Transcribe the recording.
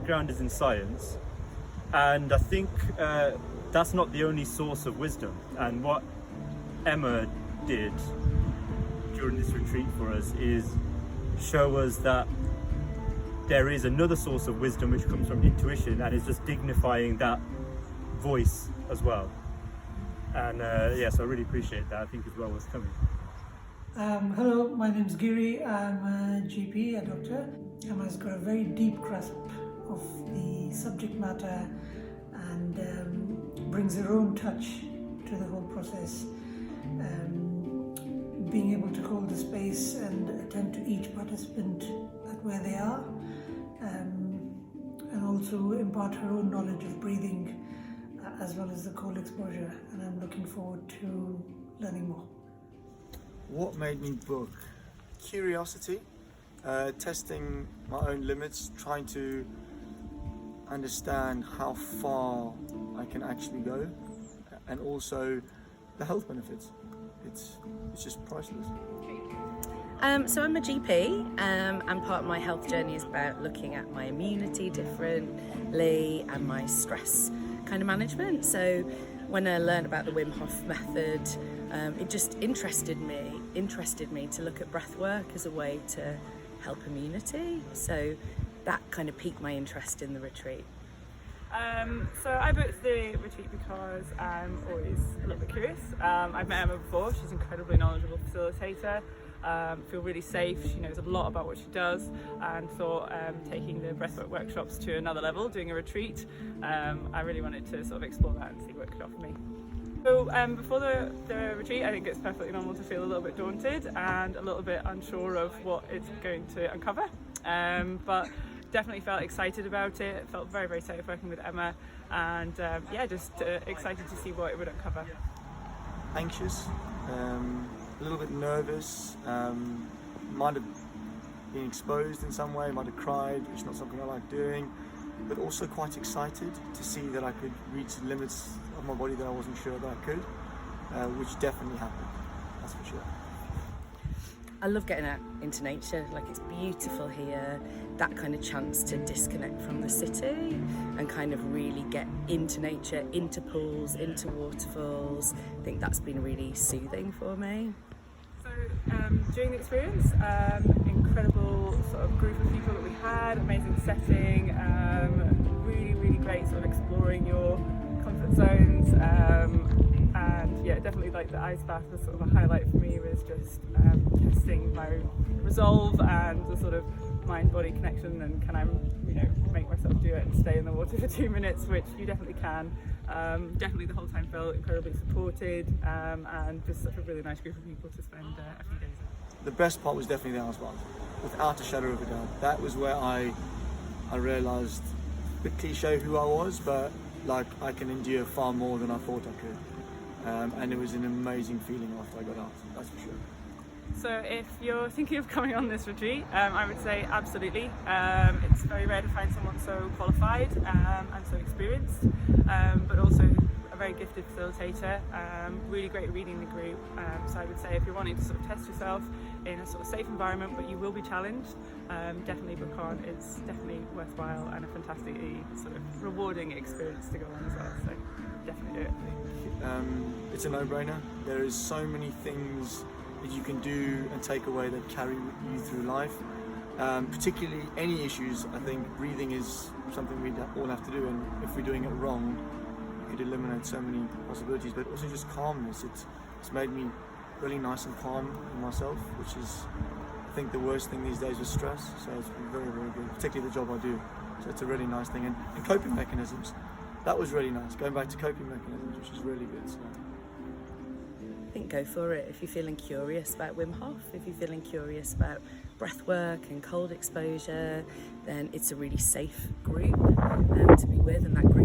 background is in science, and I think that's not the only source of wisdom. And what Emma did during this retreat for us is show us that there is another source of wisdom which comes from intuition, and is just dignifying that voice as well. And so I really appreciate that. I think it's well worth coming. Hello, my name's Giri. I'm a GP, a doctor. Emma's got a very deep grasp of the subject matter and brings her own touch to the whole process. Being able to hold the space and attend to each participant at where they are, and also impart her own knowledge of breathing as well as the cold exposure, and I'm looking forward to learning more. What made me book? Curiosity, testing my own limits, trying to understand how far I can actually go, and also the health benefits. It's just priceless. So I'm a GP, and part of my health journey is about looking at my immunity differently and my stress kind of management. So when I learned about the Wim Hof method, it just interested me to look at breath work as a way to help immunity. So that kind of piqued my interest in the retreat. So I booked the retreat because I'm always a little bit curious. I've met Emma before. She's an incredibly knowledgeable facilitator. Feel really safe. She knows a lot about what she does, and thought taking the breathwork workshops to another level, doing a retreat, I really wanted to sort of explore that and see what it could offer me. So before the retreat, I think it's perfectly normal to feel a little bit daunted and a little bit unsure of what it's going to uncover, but definitely felt excited about it. Felt very, very safe working with Emma, and just excited to see what it would uncover. Anxious, a little bit nervous, might have been exposed in some way, might have cried, which is not something I like doing, but also quite excited to see that I could reach the limits of my body that I wasn't sure that I could, which definitely happened, that's for sure. I love getting out into nature. Like, it's beautiful here. That kind of chance to disconnect from the city and kind of really get into nature, into pools, into waterfalls. I think that's been really soothing for me. So during the experience, incredible sort of group of people that we had, amazing setting, really, really great sort of exploring your comfort zones, and yeah, definitely like the ice bath was sort of a highlight for me. Was just testing my resolve and the sort of mind-body connection, and can I make myself do it and stay in the water for 2 minutes, which you definitely can. Definitely the whole time felt incredibly supported, and just such a really nice group of people to spend a few days with. The best part was definitely the ice bath, without a shadow of a doubt. That was where I realised, a bit cliche who I was, but like I can endure far more than I thought I could. And it was an amazing feeling after I got out, that's for sure. So if you're thinking of coming on this retreat, I would say absolutely. It's very rare to find someone so qualified and so experienced, but also a very gifted facilitator, really great reading the group. So I would say if you're wanting to sort of test yourself in a sort of safe environment, but you will be challenged, definitely book on. It's definitely worthwhile and a fantastically sort of rewarding experience to go on as well. So definitely do it. It's a no-brainer. There is so many things that you can do and take away that carry you through life. Particularly any issues, I think breathing is something we all have to do, and if we're doing it wrong, you could eliminate so many possibilities, but also just calmness. It's made me really nice and calm in myself, which is, I think, the worst thing these days is stress, so it's been very, very good, particularly the job I do. So it's a really nice thing, and coping mechanisms. That was really nice, going back to coping mechanisms, which is really good. So. I think go for it. If you're feeling curious about Wim Hof, if you're feeling curious about breath work and cold exposure, then it's a really safe group to be with, and that group